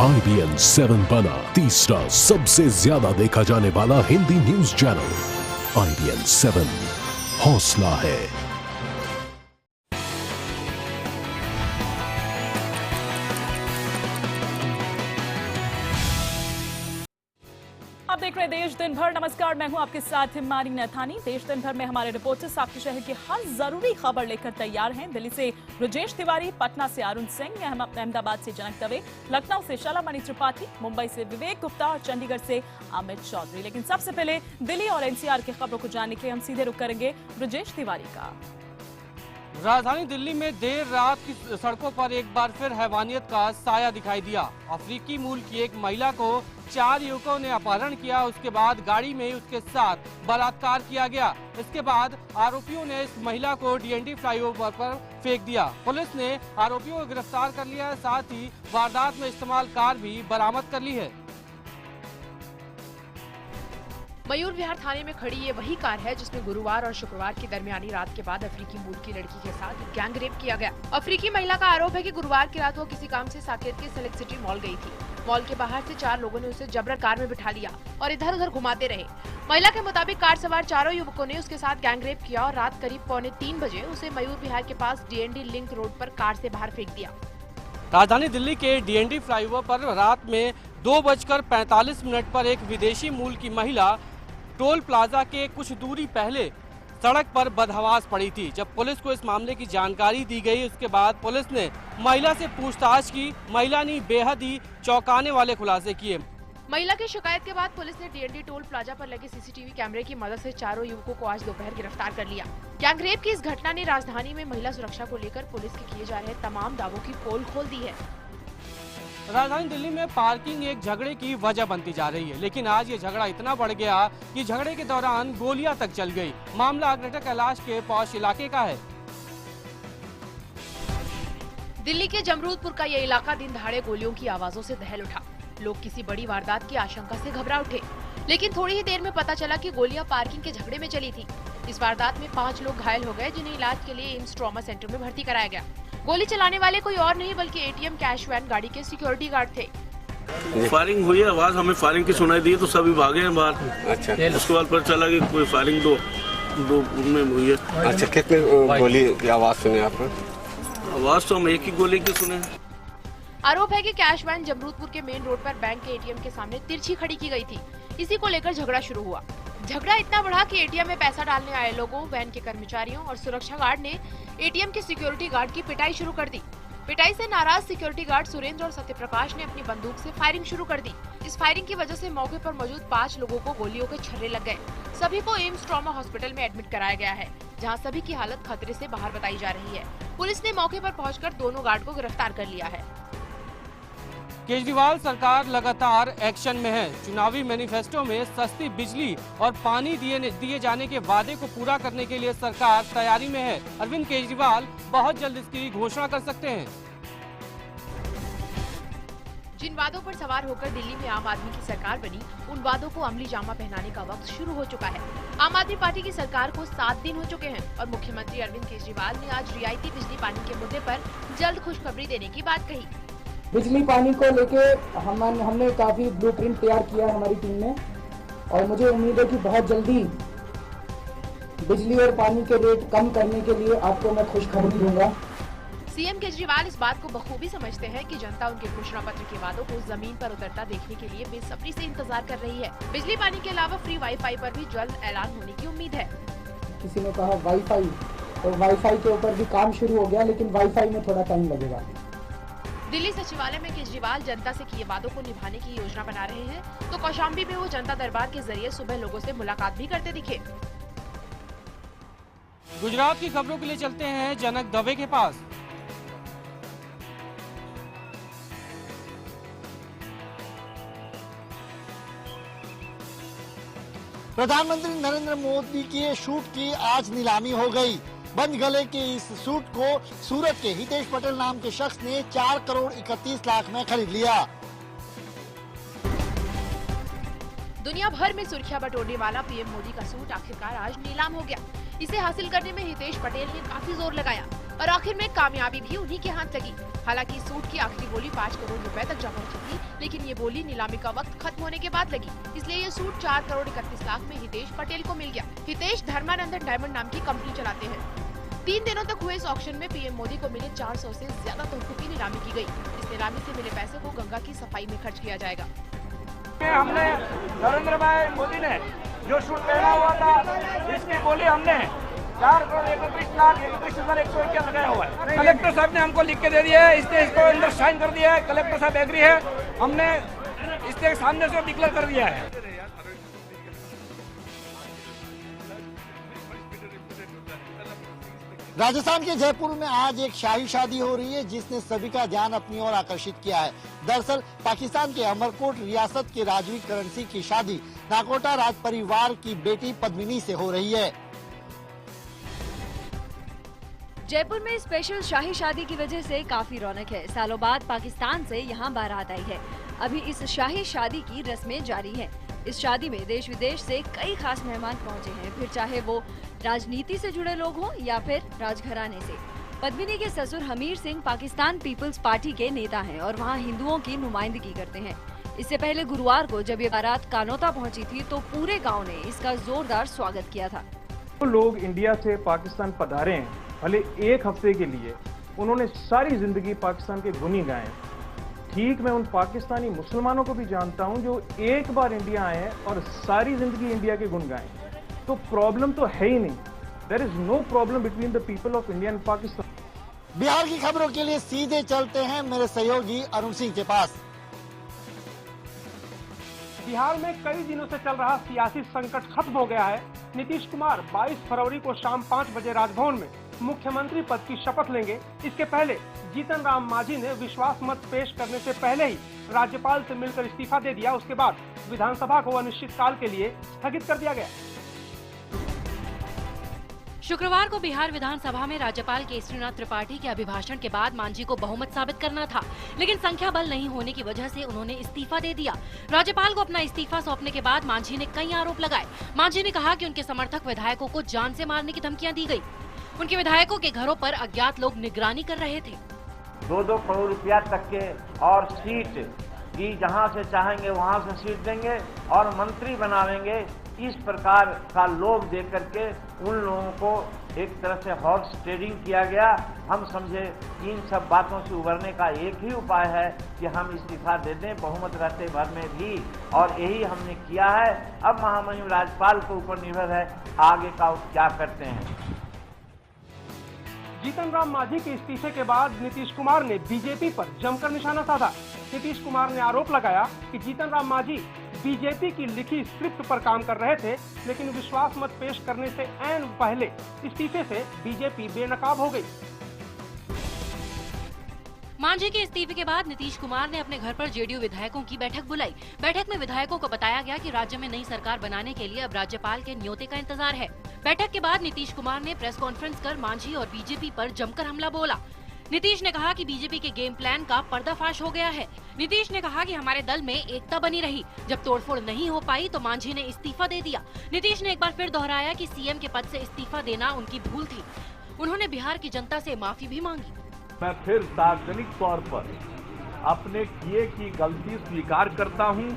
IBN 7 बना तीसरा सबसे ज्यादा देखा जाने वाला हिंदी न्यूज चैनल। IBN 7 हौसला है। आप देख रहे हैं देश दिन भर। नमस्कार, मैं हूं आपके साथ हिमानी नथानी। देश दिन भर में हमारे रिपोर्टर्स आपके शहर की हर जरूरी खबर लेकर तैयार हैं। दिल्ली से ब्रजेश तिवारी, पटना से अरुण सिंह, अहमदाबाद से जनक दवे, लखनऊ से शलामणि त्रिपाठी, मुंबई से विवेक गुप्ता और चंडीगढ़ से अमित चौधरी। लेकिन सबसे पहले दिल्ली और NCR की खबरों को जानने के लिए हम सीधे रुख करेंगे ब्रजेश तिवारी का। राजधानी दिल्ली में देर रात की सड़कों पर एक बार फिर हैवानियत का साया दिखाई दिया। अफ्रीकी मूल की एक महिला को 4 युवकों ने अपहरण किया। उसके बाद गाड़ी में उसके साथ बलात्कार किया गया। इसके बाद आरोपियों ने इस महिला को DND फ्लाईओवर पर फेंक दिया। पुलिस ने आरोपियों को गिरफ्तार कर लिया है। साथ ही वारदात में इस्तेमाल कार भी बरामद कर ली है। मयूर विहार थाने में खड़ी ये वही कार है जिसमें गुरुवार और शुक्रवार की दरमियानी रात के बाद अफ्रीकी मूल की लड़की के साथ गैंग रेप किया गया। अफ्रीकी महिला का आरोप है कि गुरुवार की रात वो किसी काम से साकेत के सेलेक्ट सिटी मॉल गई थी। मॉल के बाहर से 4 लोगों ने उसे जबरन कार में बिठा लिया और इधर उधर घुमाते रहे। महिला के मुताबिक कार सवार 4 युवकों ने उसके साथ गैंग रेप किया और रात करीब 2:45 बजे उसे मयूर विहार के पास DND लिंक रोड पर कार से बाहर फेंक दिया। राजधानी दिल्ली के DND फ्लाईओवर पर रात में 2:45 पर एक विदेशी मूल की महिला टोल प्लाजा के कुछ दूरी पहले सड़क पर बदहवास पड़ी थी। जब पुलिस को इस मामले की जानकारी दी गई, उसके बाद पुलिस ने महिला से पूछताछ की। महिला ने बेहद ही चौंकाने वाले खुलासे किए। महिला की शिकायत के बाद पुलिस ने DND टोल प्लाजा पर लगे CCTV कैमरे की मदद से 4 युवकों को आज दोपहर गिरफ्तार कर लिया। गैंग रेप की इस घटना ने राजधानी में महिला सुरक्षा को लेकर पुलिस के किए जा रहे तमाम दावों की पोल खोल दी है। राजधानी दिल्ली में पार्किंग एक झगड़े की वजह बनती जा रही है, लेकिन आज ये झगड़ा इतना बढ़ गया कि झगड़े के दौरान गोलियां तक चल गई। मामला ग्रेटर कैलाश के पॉश इलाके का है। दिल्ली के जमरूदपुर का ये इलाका दिन दहाड़े गोलियों की आवाजों से दहल उठा। लोग किसी बड़ी वारदात की आशंका से घबरा उठे, लेकिन थोड़ी ही देर में पता चला कि गोलियां पार्किंग के झगड़े में चली थी। इस वारदात में 5 लोग घायल हो गए, जिन्हें इलाज के लिए एम्स ट्रॉमा सेंटर में भर्ती कराया गया। गोली चलाने वाले कोई और नहीं बल्कि ATM कैश वैन गाड़ी के सिक्योरिटी गार्ड थे। फायरिंग हुई है, आवाज हमें फायरिंग की सुनाई दी तो सभी भागे हैं बाहर। अच्छा, उसके बाद पता चला कि कोई फायरिंग दो उनमें हुई है। अच्छा, कितने गोली की आवाज सुने आपने? आवाज तो हम एक ही गोली की सुने। आरोप है कि कैश वैन जमरूदपुर के मेन रोड पर बैंक के ATM के सामने तिरछी खड़ी की गई थी। इसी को लेकर झगड़ा शुरू हुआ। झगड़ा इतना बढ़ा कि ATM में पैसा डालने आए लोगों, वैन के कर्मचारियों और सुरक्षा गार्ड ने ATM के सिक्योरिटी गार्ड की पिटाई शुरू कर दी। पिटाई से नाराज सिक्योरिटी गार्ड सुरेंद्र और सत्यप्रकाश ने अपनी बंदूक से फायरिंग शुरू कर दी। इस फायरिंग की वजह से मौके पर मौजूद 5 लोगों को गोलियों के छर्रे लग गए। सभी को एम्स ट्रॉमा हॉस्पिटल में एडमिट कराया गया है, जहां सभी की हालत खतरे से बाहर बताई जा रही है। पुलिस ने मौके पर पहुंचकर दोनों गार्ड को गिरफ्तार कर लिया है। केजरीवाल सरकार लगातार एक्शन में है। चुनावी मैनिफेस्टो में सस्ती बिजली और पानी दिए जाने के वादे को पूरा करने के लिए सरकार तैयारी में है। अरविंद केजरीवाल बहुत जल्द इसकी घोषणा कर सकते हैं। जिन वादों पर सवार होकर दिल्ली में आम आदमी की सरकार बनी, उन वादों को अमली जामा पहनाने का वक्त शुरू हो चुका है। आम आदमी पार्टी की सरकार को 7 दिन हो चुके हैं और मुख्यमंत्री अरविंद केजरीवाल ने आज रियायती बिजली पानी के मुद्दे पर जल्द खुशखबरी देने की बात कही। बिजली पानी को लेके हमने काफ़ी ब्लूप्रिंट तैयार किया है हमारी टीम ने, और मुझे उम्मीद है कि बहुत जल्दी बिजली और पानी के रेट कम करने के लिए आपको मैं खुशखबरी दूंगा। सीएम केजरीवाल इस बात को बखूबी समझते हैं कि जनता उनके घोषणा पत्र के वादों को जमीन पर उतरता देखने के लिए बेसब्री से इंतजार कर रही है। बिजली पानी के अलावा फ्री वाईफाई पर भी जल्द ऐलान होने की उम्मीद है। किसी ने कहा वाईफाई, तो वाईफाई के ऊपर भी काम शुरू हो गया, लेकिन वाईफाई में थोड़ा टाइम लगेगा। दिल्ली सचिवालय में केजरीवाल जनता से किए वादों को निभाने की योजना बना रहे हैं, तो कौशाम्बी में वो जनता दरबार के जरिए सुबह लोगों से मुलाकात भी करते दिखे। गुजरात की खबरों के लिए चलते हैं जनक दवे के पास। प्रधानमंत्री नरेंद्र मोदी के शूट की आज नीलामी हो गई। बंद गले के इस सूट को सूरत के हितेश पटेल नाम के शख्स ने 4 करोड़ 31 लाख में खरीद लिया। दुनिया भर में सुर्खियां बटोरने वाला पीएम मोदी का सूट आखिरकार आज नीलाम हो गया। इसे हासिल करने में हितेश पटेल ने काफी जोर लगाया। और आखिर में कामयाबी भी उन्हीं के हाथ लगी। हालांकि सूट की आखिरी बोली 5 करोड़ रुपए तक जा पहुंची थी, लेकिन ये बोली नीलामी का वक्त खत्म होने के बाद लगी, इसलिए ये सूट 4 करोड़ 31 लाख में हितेश पटेल को मिल गया। हितेश धर्मानंदन डायमंड नाम की कंपनी चलाते हैं। 3 दिनों तक हुए इस ऑक्शन में पीएम मोदी को मिले 400 से ज्यादा तोहफों की नीलामी की गई। इस नीलामी से मिले पैसे को गंगा की सफाई में खर्च किया जाएगा। हमने नरेंद्र भाई मोदी ने जो सूट पहना हुआ था, इसकी बोली हमने 4 करोड़ 31 लाख 31,151 लगाया हुआ है। कलेक्टर साहब ने हमको लिख के दे दिया है, इसने इसको अंदर साइन कर दिया है। कलेक्टर साहब एग्री है, हमने इसके सामने से डिक्लेयर कर दिया है। राजस्थान के जयपुर में आज एक शाही शादी हो रही है, जिसने सभी का ध्यान अपनी ओर आकर्षित किया है। दरअसल पाकिस्तान के अमरकोट रियासत के राजवी करण सिंह की शादी नाकोटा राज परिवार की बेटी पद्मिनी से हो रही है। जयपुर में स्पेशल शाही शादी की वजह से काफी रौनक है। सालों बाद पाकिस्तान से यहाँ बारात आई है। अभी इस शाही शादी की रस्में जारी हैं। इस शादी में देश विदेश से कई खास मेहमान पहुँचे हैं, फिर चाहे वो राजनीति से जुड़े लोग हों या फिर राजघराने से। पद्मिनी के ससुर हमीर सिंह पाकिस्तान पीपल्स पार्टी के नेता हैं और वहाँ हिंदुओं की नुमाइंदगी करते हैं। इससे पहले गुरुवार को जब ये बारात कानोता पहुँची थी तो पूरे गाँव ने इसका जोरदार स्वागत किया था। लोग इंडिया से पाकिस्तान पधारे हैं, भले एक हफ्ते के लिए, उन्होंने सारी जिंदगी पाकिस्तान के गुण ही गाए। ठीक मैं उन पाकिस्तानी मुसलमानों को भी जानता हूं जो एक बार इंडिया आए हैं और सारी जिंदगी इंडिया के गुण गाए। तो प्रॉब्लम तो है ही नहीं। There is no problem between the people of India and Pakistan. Bihar की खबरों के लिए सीधे चलते हैं मेरे सहयोगी अरुण सिंह के पास। बिहार में कई दिनों से चल रहा सियासी संकट खत्म हो गया है। नीतीश कुमार 22 फरवरी को शाम 5 बजे राजभवन में मुख्यमंत्री पद की शपथ लेंगे। इसके पहले जीतन राम मांझी ने विश्वास मत पेश करने से पहले ही राज्यपाल से मिलकर इस्तीफा दे दिया। उसके बाद विधानसभा को अनिश्चितकाल के लिए स्थगित कर दिया गया। शुक्रवार को बिहार विधानसभा में राज्यपाल केसरीनाथ त्रिपाठी के अभिभाषण के बाद मांझी को बहुमत साबित करना था, लेकिन संख्या बल नहीं होने की वजह से उन्होंने इस्तीफा दे दिया। राज्यपाल को अपना इस्तीफा सौंपने के बाद मांझी ने कई आरोप लगाए। मांझी ने कहा कि उनके समर्थक विधायकों को जान से मारने की धमकियां दी गई। उनके विधायकों के घरों पर अज्ञात लोग निगरानी कर रहे थे। 2-2 करोड़ रुपया तक के और सीट की जहां से चाहेंगे वहां से सीट देंगे और मंत्री बनावेंगे, इस प्रकार का लोभ दे करके उन लोगों को एक तरह से हॉर्स ट्रेडिंग किया गया। हम समझे इन सब बातों से उबरने का एक ही उपाय है कि हम इस्तीफा दे दें, बहुमत रहते भर में भी, और यही हमने किया है। अब महामहिम राज्यपाल के ऊपर निर्भर है आगे का क्या करते हैं। जीतन राम मांझी के इस्तीफे के बाद नीतीश कुमार ने बीजेपी पर जमकर निशाना साधा। नीतीश कुमार ने आरोप लगाया कि जीतन राम मांझी बीजेपी की लिखी स्क्रिप्ट पर काम कर रहे थे, लेकिन विश्वास मत पेश करने से ऐन पहले इस्तीफे से बीजेपी बेनकाब हो गई। मांझी के इस्तीफे के बाद नीतीश कुमार ने अपने घर पर जेडीयू विधायकों की बैठक बुलाई। बैठक में विधायकों को बताया गया कि राज्य में नई सरकार बनाने के लिए अब राज्यपाल के न्योते का इंतजार है। बैठक के बाद नीतीश कुमार ने प्रेस कॉन्फ्रेंस कर मांझी और बीजेपी पर जमकर हमला बोला। नीतीश ने कहा कि बीजेपी के गेम प्लान का पर्दाफाश हो गया है। नीतीश ने कहा कि हमारे दल में एकता बनी रही, जब तोड़फोड़ नहीं हो पाई तो मांझी ने इस्तीफा दे दिया। नीतीश ने एक बार फिर दोहराया कि सीएम के पद से इस्तीफा देना उनकी भूल थी। उन्होंने बिहार की जनता से माफी भी मांगी। मैं फिर सार्वजनिक तौर पर अपने किए की गलती स्वीकार करता हूं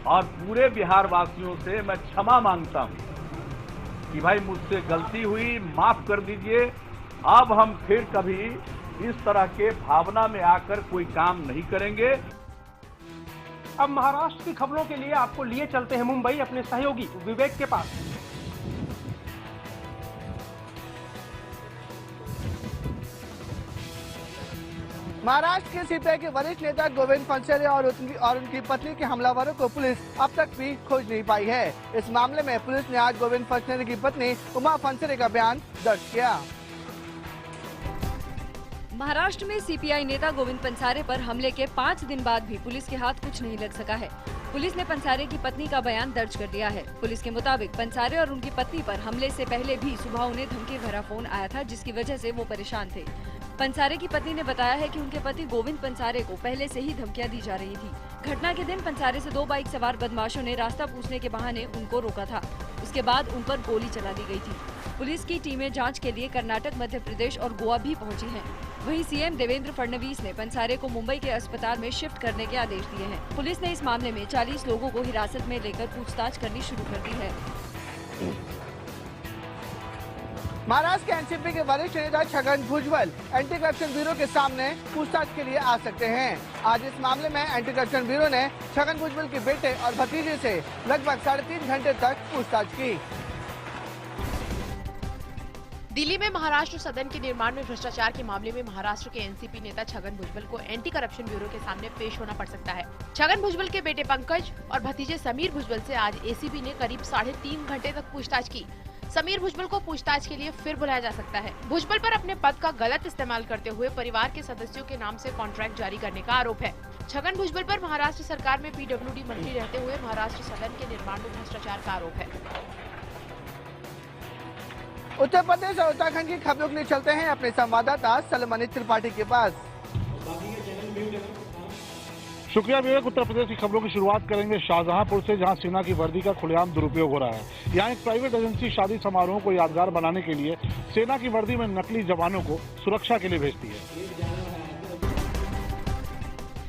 और पूरे बिहार वासियों से मैं क्षमा मांगता हूं कि भाई मुझसे गलती हुई, माफ कर दीजिए। अब हम फिर कभी इस तरह के भावना में आकर कोई काम नहीं करेंगे। अब महाराष्ट्र की खबरों के लिए आपको लिए चलते हैं मुंबई अपने सहयोगी विवेक के पास। महाराष्ट्र के सीपीआई के वरिष्ठ नेता गोविंद फनसरे और उनकी पत्नी के हमलावरों को पुलिस अब तक भी खोज नहीं पाई है। इस मामले में पुलिस ने आज गोविंद फनसरे की पत्नी उमा फनसरे का बयान दर्ज किया। महाराष्ट्र में सीपीआई नेता गोविंद पंसारे पर हमले के 5 दिन बाद भी पुलिस के हाथ कुछ नहीं लग सका है। पुलिस ने पंसारे की पत्नी का बयान दर्ज कर दिया है। पुलिस के मुताबिक पंसारे और उनकी पत्नी पर हमले से पहले भी सुबह उन्हें धमकी भरा फोन आया था, जिसकी वजह से वो परेशान थे। पंसारे की पत्नी ने बताया है कि उनके पति गोविंद पंसारे को पहले से ही धमकियां दी जा रही थी। घटना के दिन पंसारे से 2 बाइक सवार बदमाशों ने रास्ता पूछने के बहाने उनको रोका था। उसके बाद उन पर गोली चला दी गई थी। पुलिस की टीमें जांच के लिए कर्नाटक, मध्य प्रदेश और गोवा भी पहुंची हैं। वहीं सीएम देवेंद्र फडणवीस ने पंसारे को मुंबई के अस्पताल में शिफ्ट करने के आदेश दिए हैं। पुलिस ने इस मामले में 40 लोगों को हिरासत में लेकर पूछताछ करनी शुरू कर दी है। महाराष्ट्र के एनसीपी के वरिष्ठ नेता Chhagan Bhujbal anti corruption bureau के सामने पूछताछ के लिए आ सकते हैं। आज इस मामले में एंटी करप्शन ब्यूरो ने छगन भुजबल के बेटे और भतीजे से लगभग 3.5 घंटे तक पूछताछ की। दिल्ली में महाराष्ट्र सदन के निर्माण में भ्रष्टाचार के मामले में महाराष्ट्र के एनसीपी नेता छगन भुजबल को एंटी करप्शन ब्यूरो के सामने पेश होना पड़ सकता है। छगन भुजबल के बेटे पंकज और भतीजे समीर भुजबल से आज एसीबी ने करीब 3.5 घंटे तक पूछताछ की। समीर भुजबल को पूछताछ के लिए फिर बुलाया जा सकता है। भुजबल पर अपने पद का गलत इस्तेमाल करते हुए परिवार के सदस्यों के नाम से कॉन्ट्रैक्ट जारी करने का आरोप है। छगन भुजबल पर महाराष्ट्र सरकार में पीडब्ल्यूडी मंत्री रहते हुए महाराष्ट्र सदन के निर्माण में भ्रष्टाचार का आरोप है। उत्तर प्रदेश और उत्तराखंड की खबरों के लिए चलते हैं अपने संवाददाता सलमान त्रिपाठी के पास। शुक्रिया विवेक। उत्तर प्रदेश की खबरों की शुरुआत करेंगे शाहजहांपुर से, जहां सेना की वर्दी का खुलेआम दुरुपयोग हो रहा है। यहां एक प्राइवेट एजेंसी शादी समारोह को यादगार बनाने के लिए सेना की वर्दी में नकली जवानों को सुरक्षा के लिए भेजती है।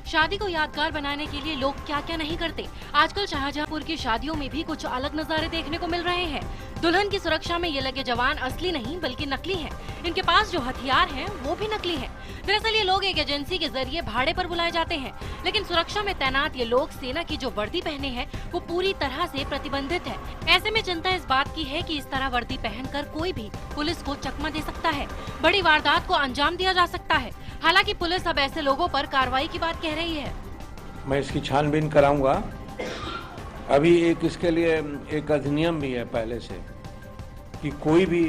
शादी को यादगार बनाने के लिए लोग क्या क्या नहीं करते। आजकल शाहजहांपुर की शादियों में भी कुछ अलग नजारे देखने को मिल रहे हैं। दुल्हन की सुरक्षा में ये लगे जवान असली नहीं बल्कि नकली हैं। इनके पास जो हथियार हैं वो भी नकली हैं। दरअसल ये लोग एक एजेंसी के जरिए भाड़े पर बुलाए जाते हैं, लेकिन सुरक्षा में तैनात ये लोग सेना की जो वर्दी पहने हैं वो पूरी तरह से प्रतिबंधित है। ऐसे में चिंता इस बात की है कि इस तरह वर्दी पहनकर कोई भी पुलिस को चकमा दे सकता है। बड़ी वारदात को अंजाम दिया जा सकता है। हालांकि पुलिस अब ऐसे लोगों पर कार्रवाई की बात कह रही है। मैं इसकी छानबीन कराऊंगा। अभी एक इसके लिए एक अधिनियम भी है पहले से कि कोई भी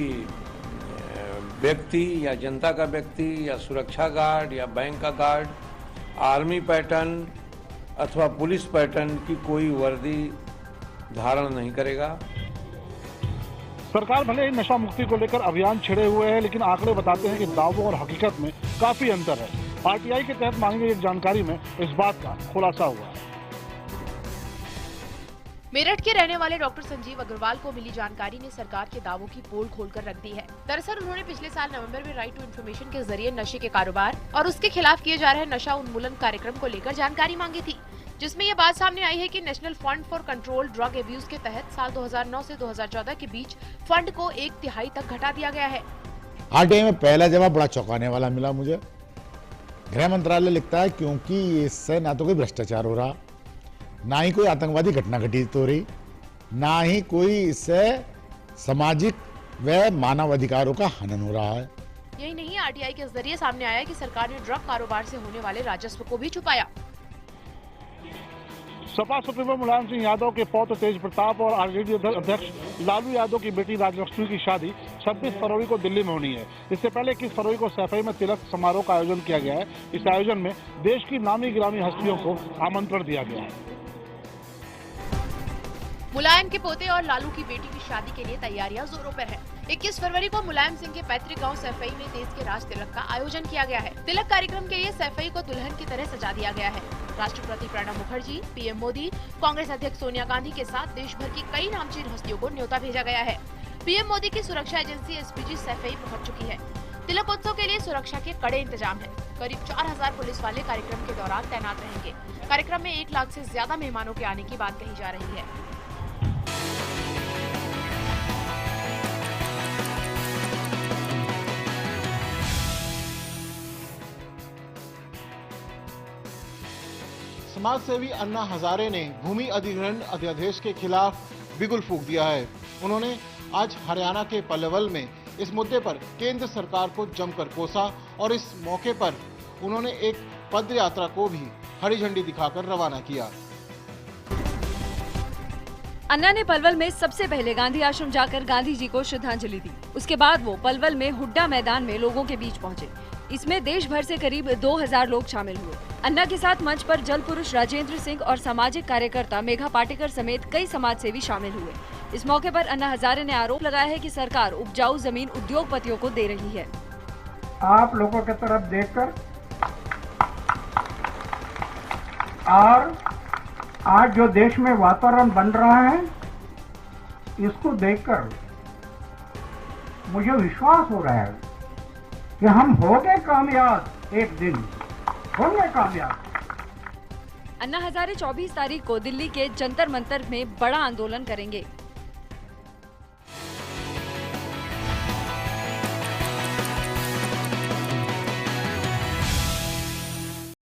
व्यक्ति या जनता का व्यक्ति या सुरक्षा गार्ड या बैंक का गार्ड आर्मी पैटर्न अथवा पुलिस पैटर्न की कोई वर्दी धारण नहीं करेगा। सरकार भले ही नशा मुक्ति को लेकर अभियान छिड़े हुए है, लेकिन आंकड़े बताते हैं कि दावों और हकीकत में काफी अंतर है। आरटीआई के तहत मांगी गई एक जानकारी में इस बात का खुलासा हुआ है। मेरठ के रहने वाले डॉक्टर संजीव अग्रवाल को मिली जानकारी ने सरकार के दावों की पोल खोलकर रख दी है। दरअसल उन्होंने पिछले साल नवंबर में राइट टू इन्फॉर्मेशन के जरिए नशे के कारोबार और उसके खिलाफ किए जा रहे नशा उन्मूलन कार्यक्रम को लेकर जानकारी मांगी थी, जिसमें ये बात सामने आई है कि national fund for control drug abuse के तहत साल 2009 से 2014 के बीच फंड को 1/3 तक घटा दिया गया है। आरटीआई में पहला जवाब बड़ा चौंकाने वाला मिला मुझे। गृह मंत्रालय लिखता है क्योंकि इससे ना तो कोई भ्रष्टाचार हो रहा, ना ही कोई आतंकवादी घटना घटित हो रही, ना ही कोई इससे सामाजिक व मानव अधिकारों का हनन हो रहा है। यही नहीं, आरटीआई के जरिए सामने आया कि सरकार ने ड्रग कारोबार से होने वाले राजस्व को भी छुपाया। सपा सुप्रीमो मुलायम सिंह यादव के पौत्र तेज प्रताप और आरजेडी अध्यक्ष लालू यादव की बेटी राजलक्ष्मी की शादी 26 फरवरी को दिल्ली में होनी है। इससे पहले 21 फरवरी को सैफई में तिलक समारोह का आयोजन किया गया है। इस आयोजन में देश की नामी गिरामी हस्तियों को आमंत्रण दिया गया है। मुलायम के पोते और लालू की बेटी की शादी के लिए तैयारियां जोरों पर है। 21 फरवरी को मुलायम सिंह के पैतृक गांव सैफई में देश के राज तिलक का आयोजन किया गया है। तिलक कार्यक्रम के लिए सैफई को दुल्हन की तरह सजा दिया गया है। राष्ट्रपति प्रणब मुखर्जी, पीएम मोदी, कांग्रेस अध्यक्ष सोनिया गांधी के साथ देश भर की कई नामचीन हस्तियों को न्योता भेजा गया है। पीएम मोदी की सुरक्षा एजेंसी एसपीजी सैफई पहुँच चुकी है। तिलकोत्सव के लिए सुरक्षा के कड़े इंतजाम है। करीब 4000 पुलिस वाले कार्यक्रम के दौरान तैनात रहेंगे। कार्यक्रम में 1 लाख से ज्यादा मेहमानों के आने की बात कही जा रही है। समाज सेवी अन्ना हजारे ने भूमि अधिग्रहण अध्यादेश के खिलाफ बिगुल फूंक दिया है। उन्होंने आज हरियाणा के पलवल में इस मुद्दे पर केंद्र सरकार को जमकर कोसा और इस मौके पर उन्होंने एक पद यात्रा को भी हरी झंडी दिखाकर रवाना किया। अन्ना ने पलवल में सबसे पहले गांधी आश्रम जाकर गांधी जी को श्रद्धांजलि दी। उसके बाद वो पलवल में हुड्डा मैदान में लोगों के बीच पहुंचे। इसमें देश भर से करीब 2000 लोग शामिल हुए। अन्ना के साथ मंच पर जल पुरुष राजेंद्र सिंह और सामाजिक कार्यकर्ता मेघा पाटेकर समेत कई समाजसेवी शामिल हुए। इस मौके पर अन्ना हजारे ने आरोप लगाया है कि सरकार उपजाऊ जमीन उद्योगपतियों को दे रही है। आप लोगों की तरफ देखकर और आज जो देश में वातावरण बन रहा है इसको देखकर मुझे विश्वास हो रहा है कि हम होंगे कामयाब, एक दिन होंगे कामयाब। अन्ना हजारे 24 तारीख को दिल्ली के जंतर मंतर में बड़ा आंदोलन करेंगे।